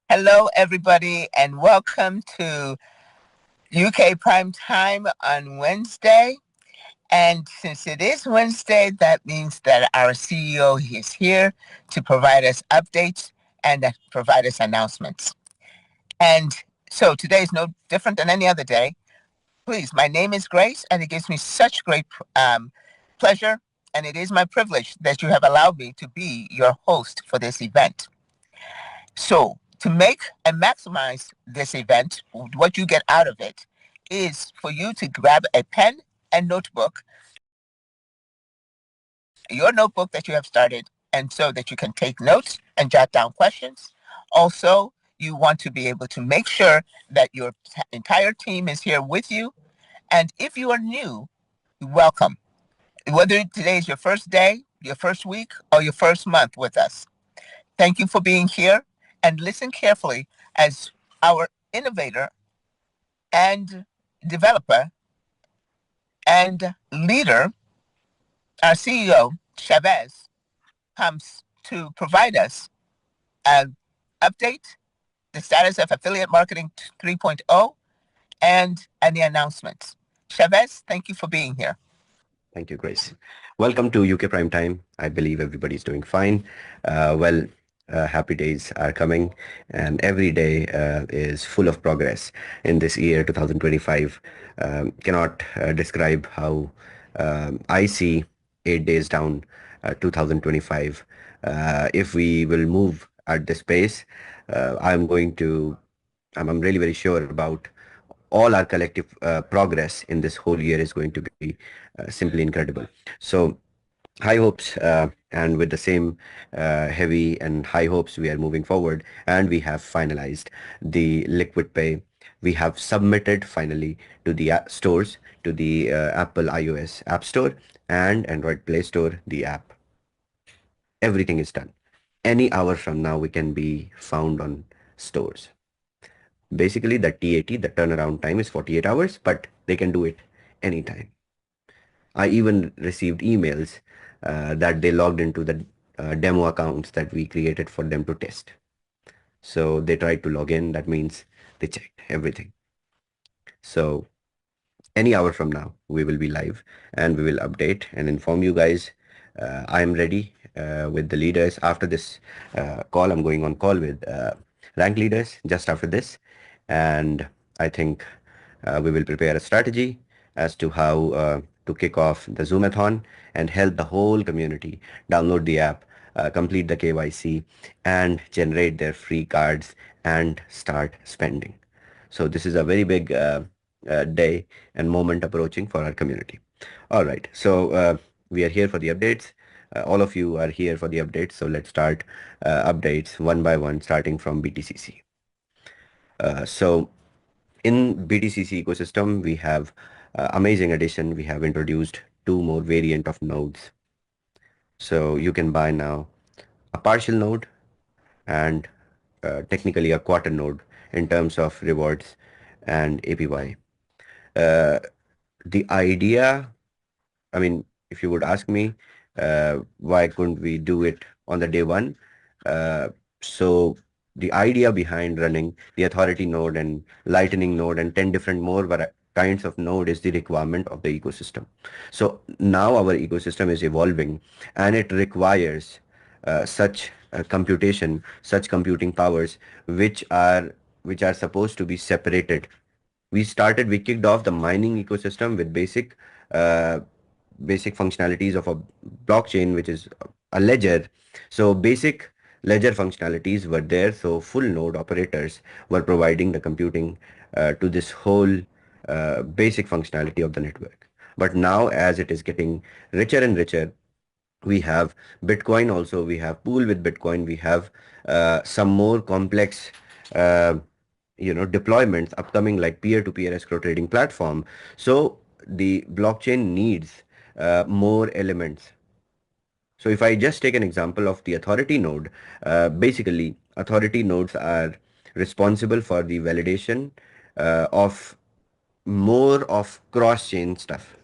Hello, everybody, and welcome to UK Prime Time on Wednesday. And since it is Wednesday, that means that our CEO is here to provide us updates and provide us announcements. And so today is no different than any other day. Please, my name is Grace, and it gives me such great pleasure, and it is my privilege that you have allowed me to be your host for this event. So to make and maximize this event, what you get out of it is for you to grab a pen and notebook, your notebook that you have started, and so that you can take notes and jot down questions. Also, you want to be able to make sure that your entire team is here with you. And if you are new, welcome. Whether today is your first day, your first week, or your first month with us. Thank you for being here, and listen carefully as our innovator and developer and leader, our CEO, Shavez, comes to provide us an update, the status of Affiliate Marketing 3.0, and any announcements. Shavez, thank you for being here. Thank you, Grace. Welcome to UK Prime Time. I believe everybody's doing fine. Happy days are coming, and every day is full of progress in this year 2025. Cannot describe how I see 8 days down 2025. If we will move at this pace, I'm really very sure about all our collective progress in this whole year is going to be simply incredible. So high hopes, and with the same heavy and high hopes, we are moving forward, and we have finalized the Liquid Pay. We have submitted finally to the stores, to the Apple iOS App Store and Android Play Store, the app. Everything is done. Any hour from now, we can be found on stores. Basically, the TAT, the turnaround time, is 48 hours, but they can do it anytime. I even received emails that they logged into the demo accounts that we created for them to test. So they tried to log in. That means they checked everything. So any hour from now, we will be live, and we will update and inform you guys. I am ready with the leaders. After this call, I'm going on call with rank leaders just after this. And I think we will prepare a strategy as to how to kick off the Zoomathon and help the whole community download the app, complete the KYC, and generate their free cards and start spending. So this is a very big day and moment approaching for our community. All right, so we are here for the updates. All of you are here for the updates. So let's start updates one by one, starting from BTCC. So in BTCC ecosystem, we have amazing addition. We have introduced 2 more variant of nodes. So you can buy now a partial node and technically a quarter node in terms of rewards and APY. The idea, I mean, if you would ask me, why couldn't we do it on the day one? So the idea behind running the authority node and lightning node and 10 different more kinds of node is the requirement of the ecosystem. So now our ecosystem is evolving, and it requires such computation, such computing powers, which are supposed to be separated. We kicked off the mining ecosystem with basic functionalities of a blockchain, which is a ledger. So basic ledger functionalities were there. So full node operators were providing the computing to this whole basic functionality of the network. But now, as it is getting richer and richer, we have Bitcoin also, we have pool with Bitcoin, we have some more complex deployments upcoming, like peer-to-peer escrow trading platform. So the blockchain needs more elements. So if I just take an example of the authority node, basically authority nodes are responsible for the validation of more of cross-chain stuff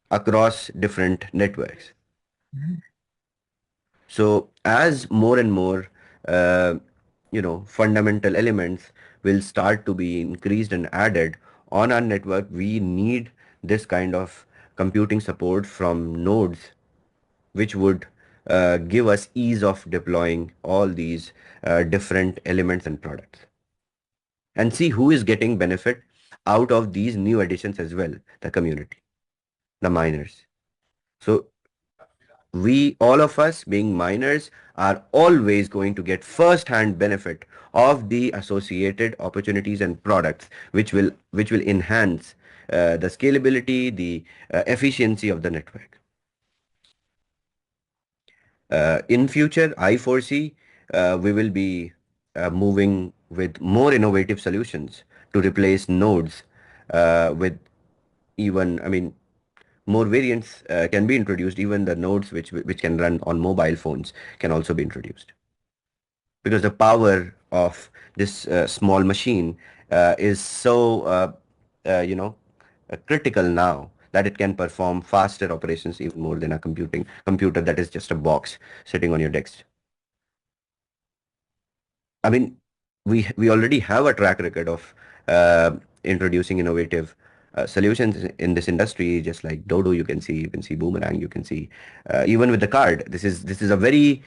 across different networks. So as more and more fundamental elements will start to be increased and added on our network, we need this kind of computing support from nodes, which would give us ease of deploying all these different elements and products. And see who is getting benefit out of these new additions as well, the community, the miners. So we, all of us being miners, are always going to get first-hand benefit of the associated opportunities and products, which will enhance the scalability, the efficiency of the network. In future, I foresee we will be moving with more innovative solutions to replace nodes with even, I mean, more variants can be introduced. Even the nodes which can run on mobile phones can also be introduced, because the power of this small machine is so critical now that it can perform faster operations even more than a computer that is just a box sitting on your desk. I mean, we already have a track record of introducing innovative solutions in this industry, just like Dodo. You can see Boomerang. You can see even with the card. This is a very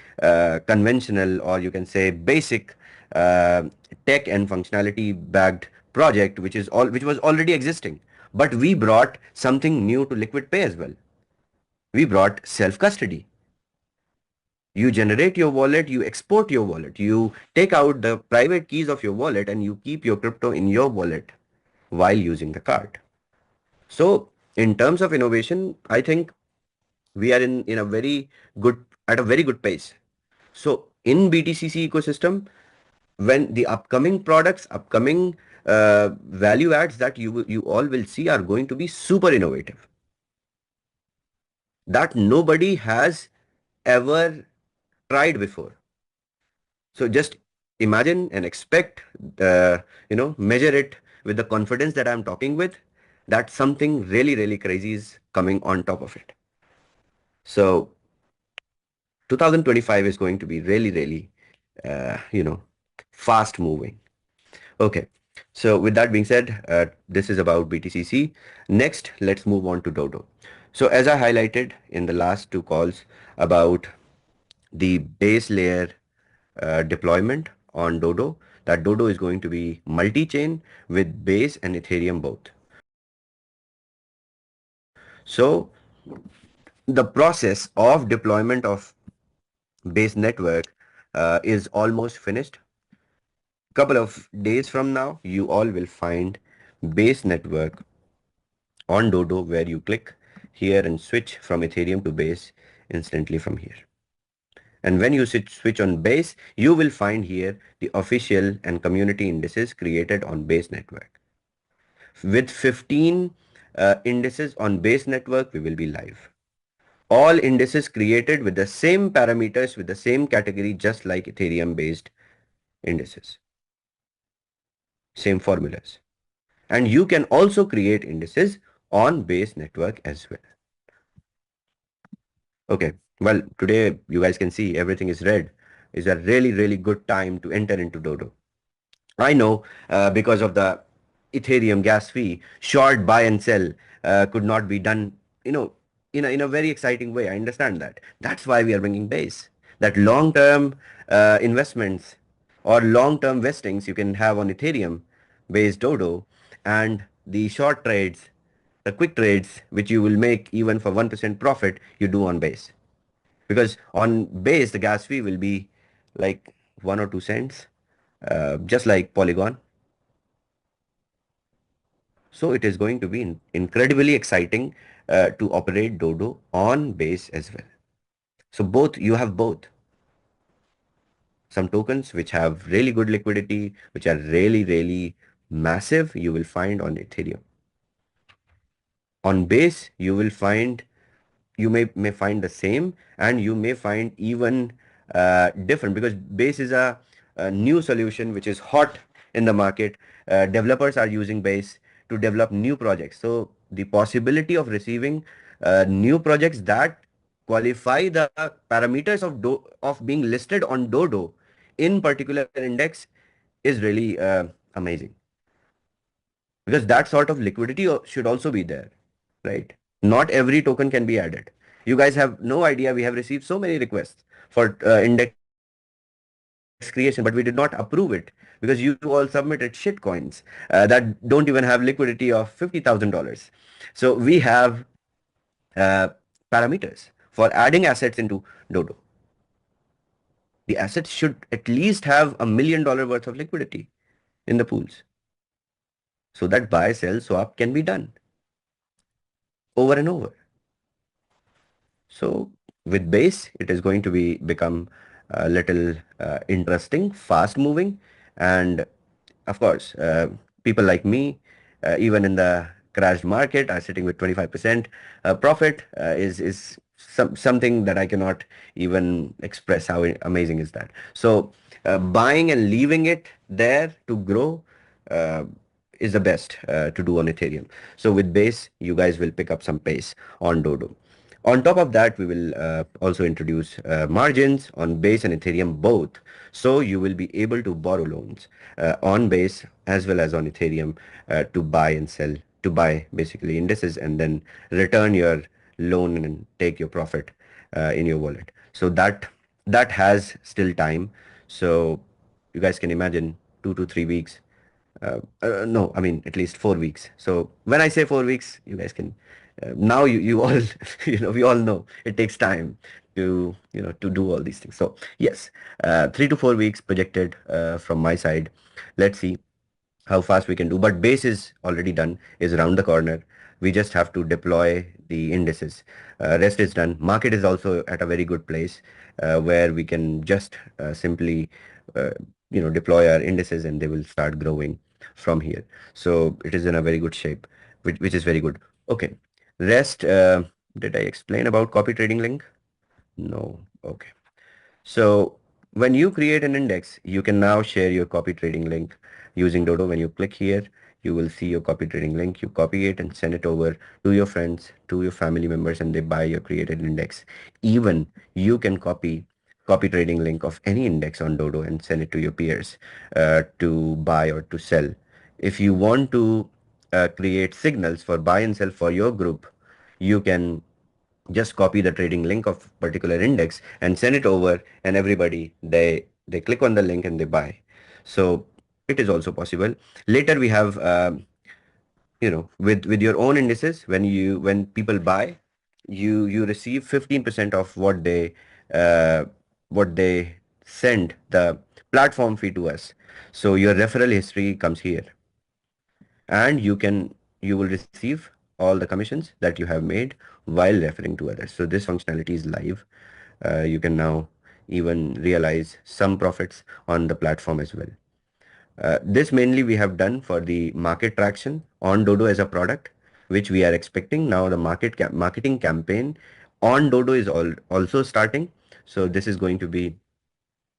conventional, or you can say basic uh, tech and functionality backed project, which was already existing. But we brought something new to Liquid Pay as well. We brought self custody. You generate your wallet, you export your wallet, you take out the private keys of your wallet, and you keep your crypto in your wallet while using the card. So in terms of innovation, I think we are in a very good, at a very good pace. So in BTCC ecosystem, when the upcoming products, upcoming value adds that you all will see are going to be super innovative, that nobody has ever tried before. So just imagine and expect, measure it with the confidence that I'm talking with, that something really, really crazy is coming on top of it. So 2025 is going to be really, really, fast moving. Okay. So with that being said, this is about BTCC. Next, let's move on to Dodo. So as I highlighted in the last two calls about the base layer deployment on Dodo, that Dodo is going to be multi-chain with Base and Ethereum both. So the process of deployment of Base network is almost finished. Couple of days from now, you all will find Base network on Dodo, where you click here and switch from Ethereum to Base instantly from here. And when you switch on Base, you will find here the official and community indices created on Base network. With 15 indices on Base network, we will be live. All indices created with the same parameters, with the same category, just like Ethereum based indices. Same formulas. And you can also create indices on Base network as well. Okay, well, today you guys can see everything is red. It's a really, really good time to enter into Dodo. I know because of the Ethereum gas fee, short buy and sell could not be done, in a very exciting way. I understand that. That's why we are bringing Base. That long-term investments or long-term vestings you can have on Ethereum based Dodo, and the short trades, the quick trades, which you will make even for 1% profit, you do on Base. Because on Base, the gas fee will be like 1 or 2 cents, just like Polygon. So it is going to be incredibly exciting to operate Dodo on Base as well. So both, you have both. Some tokens which have really good liquidity, which are really, really massive, you will find on Ethereum. On Base, you will find, you may find the same, and you may find even different, because Base is a new solution which is hot in the market. Developers are using Base to develop new projects. So the possibility of receiving new projects that qualify the parameters of being listed on Dodo in particular index is really amazing, because that sort of liquidity should also be there, right? Not every token can be added. You guys have no idea. We have received so many requests for index creation, but we did not approve it because you all submitted shit coins that don't even have liquidity of $50,000. So we have parameters for adding assets into Dodo. The assets should at least have $1 million worth of liquidity in the pools, so that buy, sell, swap can be done over and over. So with base, it is going to become a little interesting, fast moving, and of course, people like me, even in the crashed market, are sitting with 25% profit. Is something that I cannot even express how amazing is that. So buying and leaving it there to grow uh, is the best to do on Ethereum. So with base, you guys will pick up some pace on Dodo. On top of that, we will also introduce margins on Base and Ethereum both. So you will be able to borrow loans on Base as well as on Ethereum to buy and sell, to buy basically indices and then return your loan and take your profit in your wallet. So that has still time. So you guys can imagine 2 to 3 weeks. No, I mean at least 4 weeks. So when I say 4 weeks, you guys can now you all we all know it takes time to to do all these things. So yes, 3 to 4 weeks projected from my side. Let's see how fast we can do. But base is already done, is around the corner. We just have to deploy the indices. Rest is done. Market is also at a very good place where we can just simply uh, deploy our indices and they will start growing from here. So it is in a very good shape, which is very good. Okay. Rest, did I explain about copy trading link? No. Okay. So when you create an index, you can now share your copy trading link using Dodo. When you click here, you will see your copy trading link. You copy it and send it over to your friends, to your family members, and they buy your created index. Even you can copy trading link of any index on Dodo and send it to your peers to buy or to sell. If you want to create signals for buy and sell for your group, you can just copy the trading link of particular index and send it over, and everybody they click on the link and they buy. So it is also possible. Later we have with your own indices, when people buy, you receive 15% of uh, what they send the platform fee to us. So your referral history comes here, and you will receive all the commissions that you have made while referring to others. So this functionality is live. You can now even realize some profits on the platform as well. This mainly we have done for the market traction on Dodo as a product, which we are expecting. Now the marketing campaign on Dodo is also starting. So this is going to be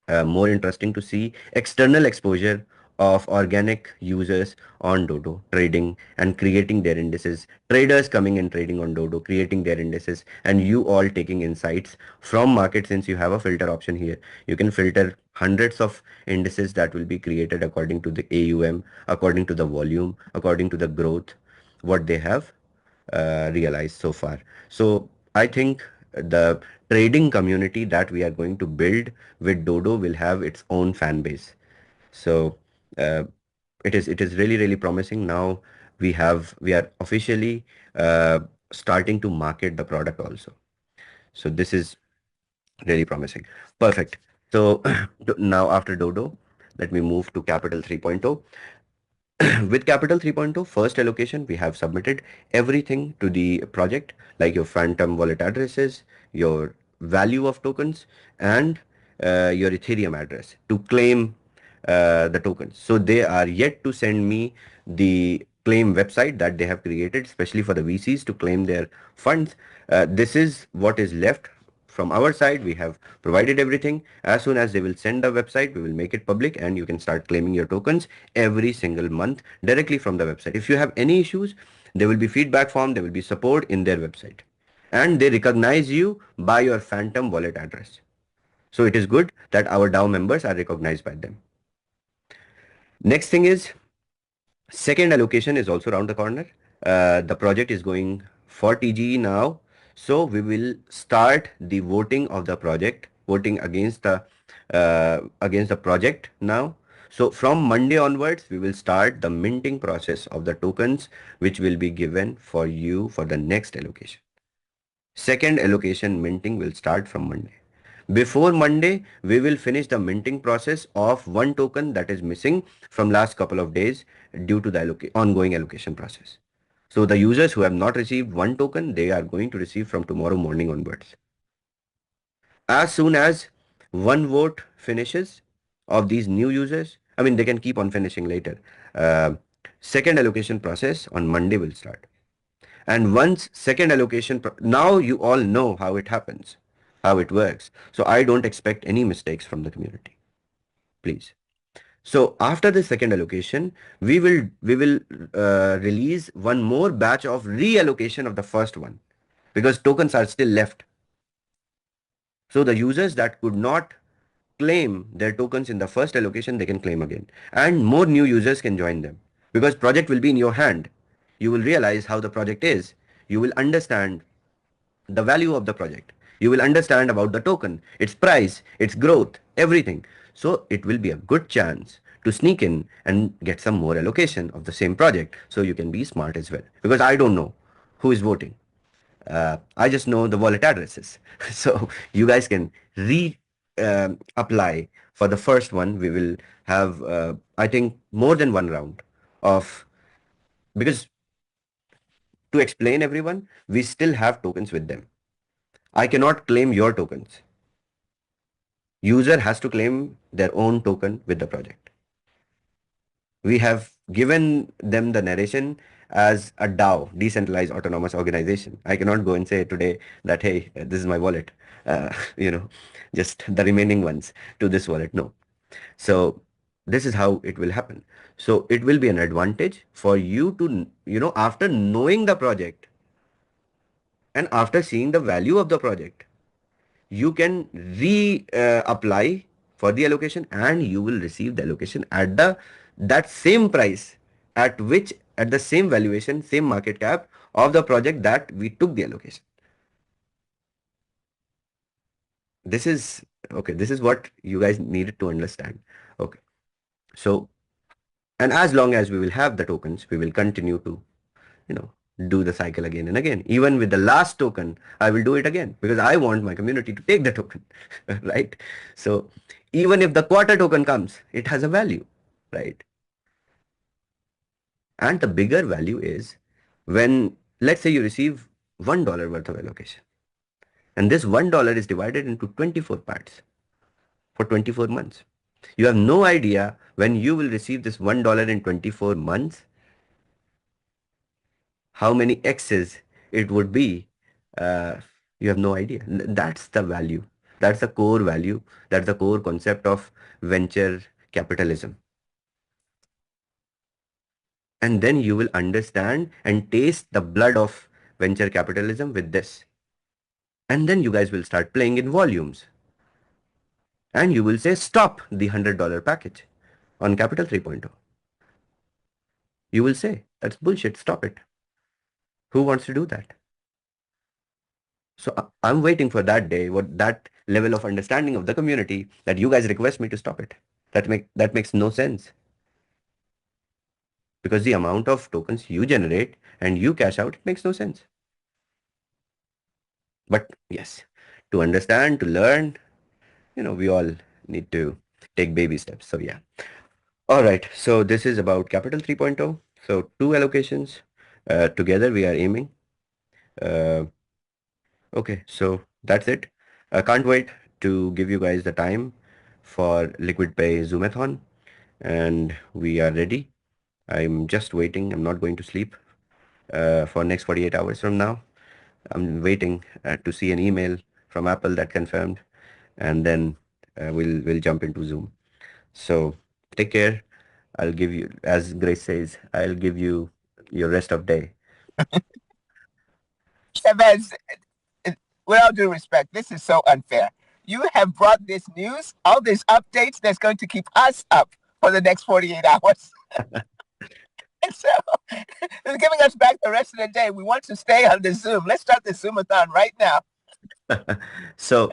more interesting to see external exposure of organic users on Dodo trading and creating their indices, traders coming and trading on Dodo, creating their indices, and you all taking insights from market. Since you have a filter option here, you can filter hundreds of indices that will be created according to the AUM, according to the volume, according to the growth, what they have realized so far. So I think the trading community that we are going to build with Dodo will have its own fan base. So uh, it is really promising. Now we are officially starting to market the product also. So this is really promising. Perfect. So now after Dodo, let me move to Capital 3.0. With Capital 3.0 first allocation, we have submitted everything to the project, like your phantom wallet addresses, your value of tokens, and your Ethereum address to claim the tokens. So they are yet to send me the claim website that they have created, especially for the VCs to claim their funds. This is what is left from our side. We have provided everything. As soon as they will send the website, we will make it public and you can start claiming your tokens every single month directly from the website. If you have any issues, there will be feedback form, there will be support in their website, and they recognize you by your phantom wallet address. So it is good that our DAO members are recognized by them. Next thing is, second allocation is also around the corner. The project is going for TGE now. So we will start the voting of the project, voting against the project now. So from Monday onwards, we will start the minting process of the tokens, which will be given for you for the next allocation. Second allocation minting will start from Monday. Before Monday, we will finish the minting process of one token that is missing from last couple of days due to the ongoing allocation process. So the users who have not received one token, they are going to receive from tomorrow morning onwards. As soon as one vote finishes of these new users, I mean, they can keep on finishing later. Second allocation process on Monday will start. And once second allocation, now you all know how it happens, how it works. So I don't expect any mistakes from the community, please. So after the second allocation, we will release one more batch of reallocation of the first one, because tokens are still left. So the users that could not claim their tokens in the first allocation, they can claim again, and more new users can join them, because project will be in your hand. You will realize how the project is. You will understand the value of the project. You will understand about the token, its price, its growth, everything. So it will be a good chance to sneak in and get some more allocation of the same project, so you can be smart as well, because I don't know who is voting. I just know the wallet addresses. So you guys can apply for the first one. We will have, I think, more than one round of, because to explain everyone, we still have tokens with them. I cannot claim your tokens. User has to claim their own token with the project. We have given them the narration as a DAO, decentralized autonomous organization. I cannot go and say today that, hey, this is my wallet, just the remaining ones to this wallet. No. So this is how it will happen. So it will be an advantage for you to, after knowing the project and after seeing the value of the project, you can apply for the allocation, and you will receive the allocation at that same price at the same valuation, same market cap of the project that we took the allocation. This is okay. This is what you guys needed to understand. Okay. So, and as long as we will have the tokens, we will continue to, do the cycle again and again. Even with the last token, I will do it again, because I want my community to take the token, right? So even if the quarter token comes, it has a value, right? And the bigger value is when, let's say you receive $1 worth of allocation, and this $1 is divided into 24 parts for 24 months. You have no idea when you will receive this $1 in 24 months, how many X's it would be. You have no idea. That's the value. That's the core value. That's the core concept of venture capitalism. And then you will understand and taste the blood of venture capitalism with this. And then you guys will start playing in volumes. And you will say, stop the $100 package on Capital 3.0. You will say, that's bullshit, stop it. Who wants to do that? So I'm waiting for that day, that level of understanding of the community, that you guys request me to stop it. That makes no sense. Because the amount of tokens you generate and you cash out, it makes no sense. But yes, to understand, to learn, we all need to take baby steps. So yeah. All right. So this is about Capital 3.0. So 2 allocations. Together we are aiming. Okay, so that's it. I can't wait to give you guys the time for Liquid Pay Zoomathon, and we are ready. I'm just waiting. I'm not going to sleep for next 48 hours from now. I'm waiting to see an email from Apple that confirmed, and then we'll jump into Zoom. So take care. I'll give you, as Grace says, I'll give you your rest of day. Shavez, with all due respect, this is so unfair. you have brought this news, all these updates that's going to keep us up for the next 48 hours. And so it's giving us back the rest of the day. We want to stay on the Zoom. Let's start the Zoomathon right now. So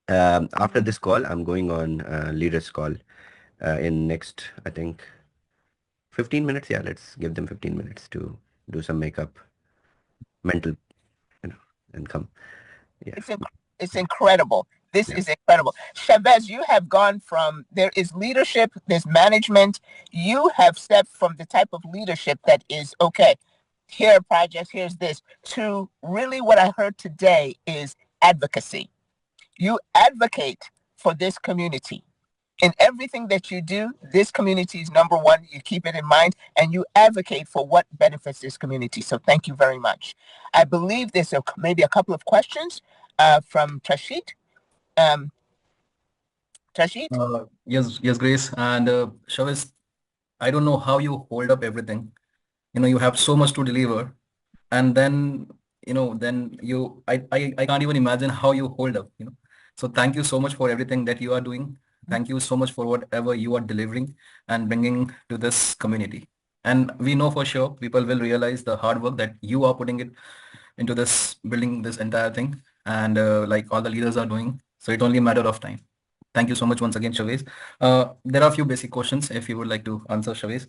after this call, I'm going on leaders call in next, I think, 15 minutes. Yeah, let's give them 15 minutes to do some makeup, mental, and come. Yeah. It's incredible. This is incredible. Shavez, you have gone from, there is leadership, there's management. You have stepped from the type of leadership that is, okay, here are projects, here's this, to really what I heard today is advocacy. You advocate for this community. In everything that you do, this community is number one. You keep it in mind and you advocate for what benefits this community. So thank you very much. I believe there's maybe a couple of questions from Tashit. Tashit? Yes, Grace. And Shavez, I don't know how you hold up everything. You have so much to deliver. And then, I can't even imagine how you hold up. So thank you so much for everything that you are doing. Thank you so much for whatever you are delivering and bringing to this community. And we know for sure people will realize the hard work that you are putting it into this, building this entire thing, and like all the leaders are doing. So it's only a matter of time. Thank you so much once again, Shavez. There are a few basic questions if you would like to answer, Shavez.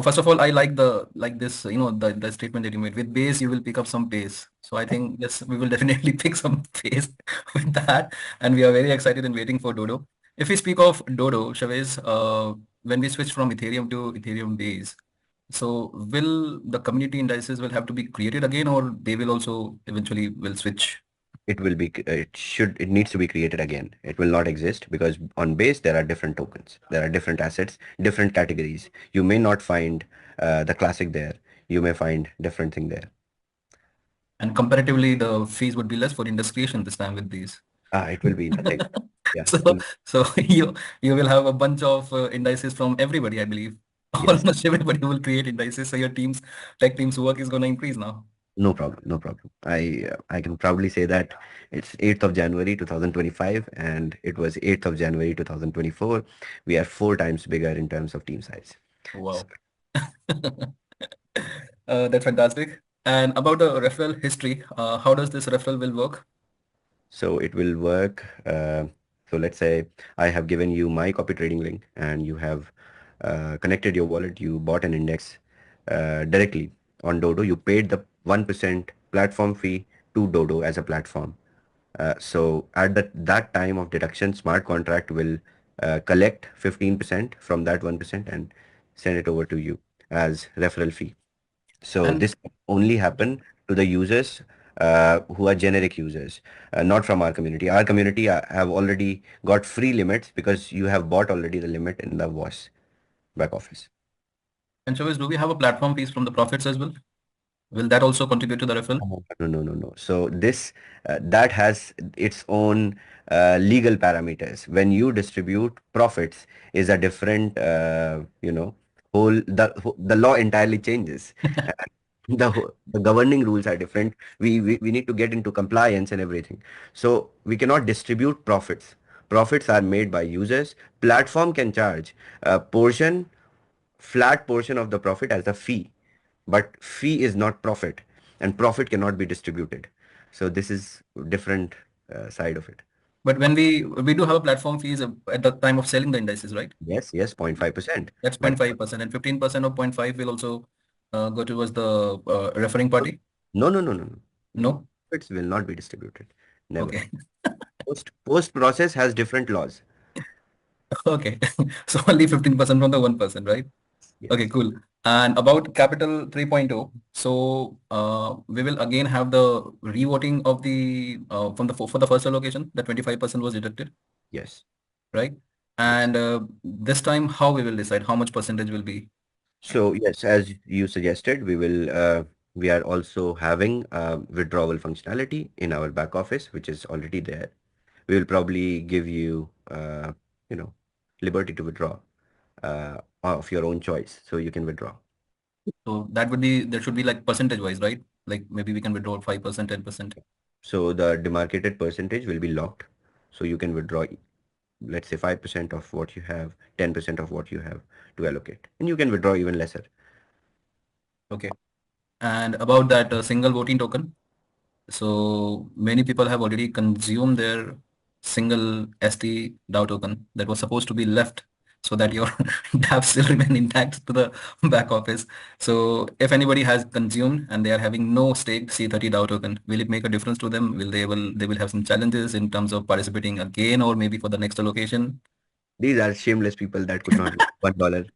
First of all, I like this, the statement that you made. With base, you will pick up some pace. So I think yes, we will definitely pick some pace with that, and we are very excited and waiting for Dodo. If we speak of Dodo, Chavez, when we switch from Ethereum to Ethereum base, so will the community indices will have to be created again, or they will also eventually will switch? It needs to be created again. It will not exist because on base there are different tokens, there are different assets, different categories. You may not find the classic there. You may find different thing there. And comparatively, the fees would be less for index creation this time with these. It will be nothing. Yeah. So you will have a bunch of indices from everybody, I believe. Yes. Almost everybody will create indices. So your tech team's work is going to increase now. No problem. No problem. I can proudly say that it's 8th of January 2025 and it was 8th of January 2024. We are 4 times bigger in terms of team size. Wow. That's fantastic. And about the referral history, how does this referral will work? So it will work. So let's say I have given you my copy trading link and you have connected your wallet. You bought an index directly on Dodo. You paid the 1% platform fee to Dodo as a platform. So at that time of deduction, smart contract will collect 15% from that 1% and send it over to you as referral fee. So this only happen to the users who are generic users, not from our community. Our community have already got free limits because you have bought already the limit in the WAAS back office. And Chavez, do we have a platform fees from the profits as well? Will that also contribute to the referral? No. So this that has its own legal parameters. When you distribute profits is a different, the law entirely changes. The governing rules are different. We need to get into compliance and everything. So we cannot distribute profits. Profits are made by users. Platform can charge a flat portion of the profit as a fee, but fee is not profit, and profit cannot be distributed. So this is different side of it. But when we do have a platform fees at the time of selling the indices, right? Yes, 0.5%. That's 0.5%, and 15% of 0.5 will also go towards the referring party. No. No. Profits will not be distributed. Never. Okay. Post process has different laws. Okay. So only 15% from the 1%, right? Yes. Okay, cool. And about Capital 3.0, so we will again have the revoting of the for the first allocation, the 25% was deducted. Yes. Right. And this time, how we will decide how much percentage will be? So yes, as you suggested, we are also having withdrawal functionality in our back office, which is already there. We will probably give you, liberty to withdraw of your own choice, so you can withdraw. So there should be like percentage wise, right? Like maybe we can withdraw 5%, 10%. So the demarcated percentage will be locked. So you can withdraw, let's say 5% of what you have, 10% of what you have to allocate, and you can withdraw even lesser. Okay. And about that single voting token, so many people have already consumed their single ST DAO token that was supposed to be left so that your DApp still remain intact to the back office. So if anybody has consumed and they are having no stake C30 DAO token, will it make a difference to them? Will they will have some challenges in terms of participating again or maybe for the next allocation? These are shameless people that could not $1,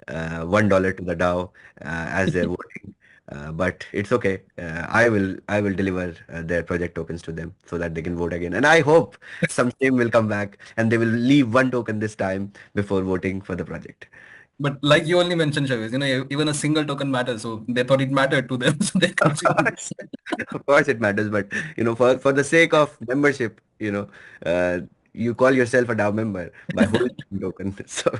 $1 to the DAO as their voting. But it's okay. I will deliver their project tokens to them so that they can vote again. And I hope some shame will come back and they will leave one token this time before voting for the project. But like you only mentioned, Shavez, even a single token matters. So they thought it mattered to them. So they Of consumed. course, of course it matters, but for the sake of membership, you call yourself a DAO member by holding token. So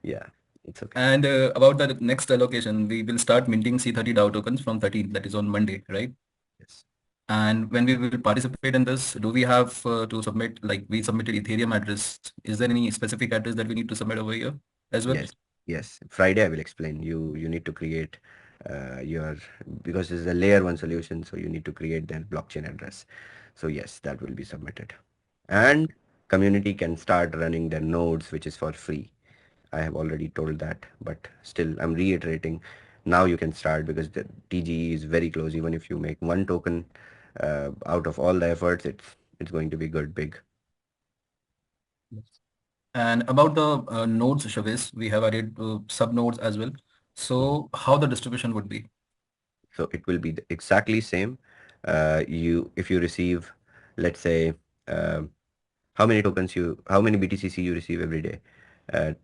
yeah, it's okay. And about the next allocation, we will start minting C30 DAO tokens from 13th, that is on Monday, right? Yes. And when we will participate in this, do we have to submit, like we submitted Ethereum address? Is there any specific address that we need to submit over here as well? Yes, yes. Friday I will explain. You need to create because this is a layer one solution, so you need to create their blockchain address. So yes, that will be submitted. And community can start running their nodes, which is for free. I have already told that, but still I'm reiterating. Now you can start because the TGE is very close. Even if you make one token out of all the efforts, it's going to be good, big. And about the nodes, Shavez, we have added sub nodes as well. So how the distribution would be? So it will be exactly same. If you receive, let's say, how many BTCC you receive every day?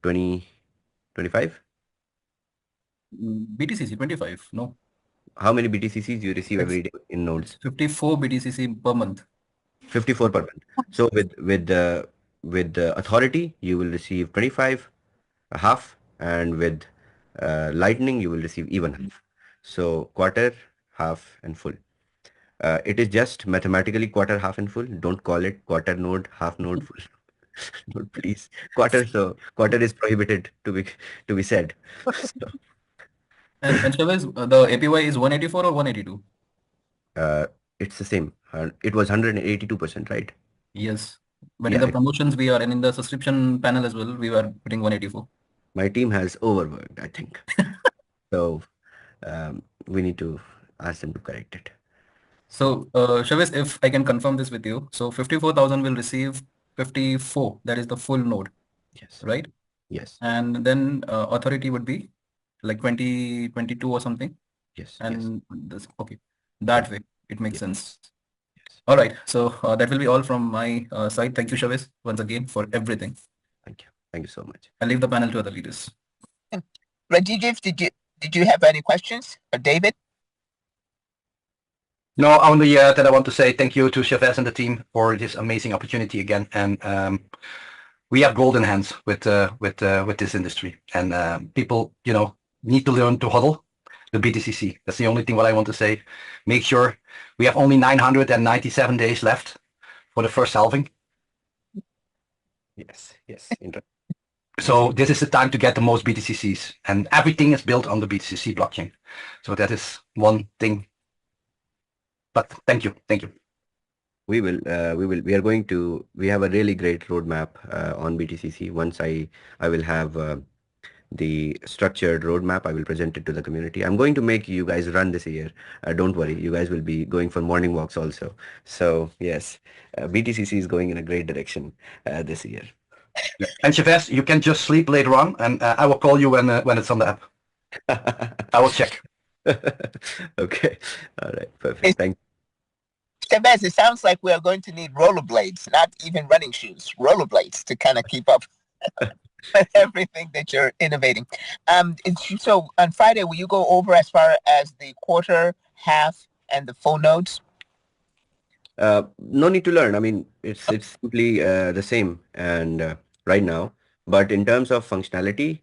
20, 25? BTCC 25, no. How many BTCCs you receive every day in nodes? 54 BTCC per month. 54 per month. So with the authority, you will receive 25, a half, and with lightning, you will receive even half. So quarter, half, and full. It is just mathematically quarter, half, and full. Don't call it quarter node, half node, full. No, please. Quarter, so quarter is prohibited to be said. So, And Shavez, the APY is 184 or 182? it's the same. It was 182%, right? Yes. But in Yeah, the promotions we are, and in the subscription panel as well, we were putting 184. my team has overworked, I think. So we need to ask them to correct it. So, Shavez, if I can confirm this with you, so 54,000 will receive 54. That is the full node, Yes. right? Yes. And then authority would be like 20, 22 or something. Yes. And this, okay, that way it makes Yes. sense. Yes. All right. So that will be all from my side. Thank you, Shavez, once again for everything. Thank you. Thank you so much. I'll leave the panel to other leaders. Rajiv, did you have any questions? Or David? No, only that I want to say thank you to Shavez and the team for this amazing opportunity again. And we have golden hands with this industry, and people, need to learn to huddle the BTCC. That's the only thing what I want to say. Make sure we have only 997 days left for the first halving. Yes. Yes. So this is the time to get the most BTCCs, and everything is built on the BTCC blockchain. So that is one thing. But thank you. We are going to, we have a really great roadmap on BTCC. Once I will have the structured roadmap, I will present it to the community. I'm going to make you guys run this year. Don't worry, you guys will be going for morning walks also. So yes, BTCC is going in a great direction this year. And Shavez, you can just sleep later on, and I will call you when it's on the app. I will check. Okay. All right. Perfect. Thank you. Shabazz, it sounds like we are going to need rollerblades, not even running shoes, rollerblades to kind of keep up with everything that you're innovating. So on Friday, will you go over as far as the quarter, half, and the full nodes? No need to learn. I mean, it's simply the same and right now, but in terms of functionality,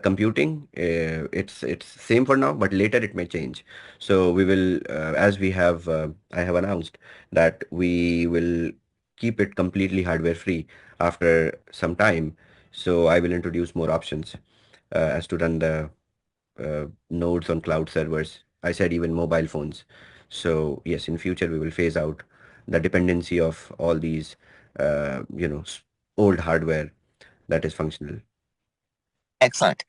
computing, it's same for now, but later it may change. So we will, as we have, I have announced that we will keep it completely hardware free after some time. So I will introduce more options as to run the nodes on cloud servers. I said even mobile phones. So yes, in future we will phase out the dependency of all these, old hardware that is functional. Excellent.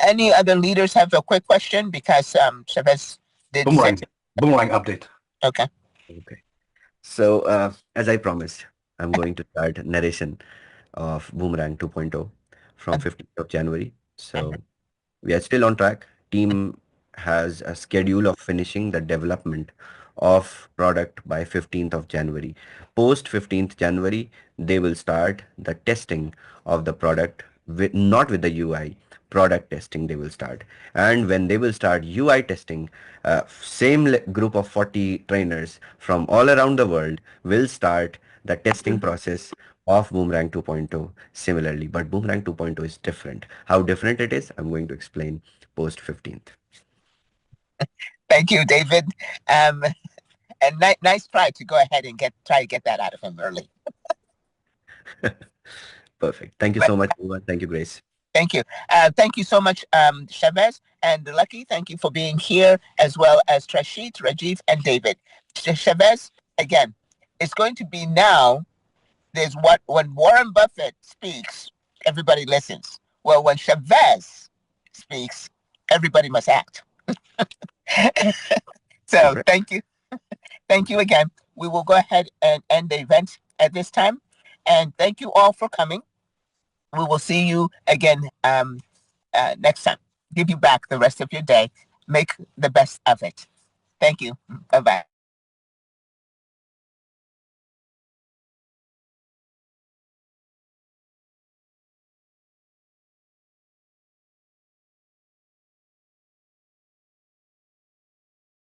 Any other leaders have a quick question? Because Shavez did Boomerang, say, boomerang update. okay. Okay. So as I promised, I'm going to start narration of Boomerang 2.0 from 15th of January. So we are still on track. Team has a schedule of finishing the development of product by 15th of January. Post 15th January, they will start the testing of the product with not with the UI. Product testing they will start, and when they will start UI testing, same group of 40 trainers from all around the world will start the testing process of Boomerang 2.0 similarly, but Boomerang 2.0 is different. How different it is, I'm going to explain post 15th. Thank you, David. And nice try to go ahead and try to get that out of him early. Perfect. Thank you so much, everyone. Thank you, Grace. Thank you. Thank you so much, Shavez and Lucky. Thank you for being here, as well as Trashit, Rajiv, and David. Shavez, again, it's going to be now. There's when Warren Buffett speaks, everybody listens. Well, when Shavez speaks, everybody must act. So thank you. Thank you again. We will go ahead and end the event at this time. And thank you all for coming. We will see you again next time. Give you back the rest of your day. Make the best of it. Thank you. Bye-bye.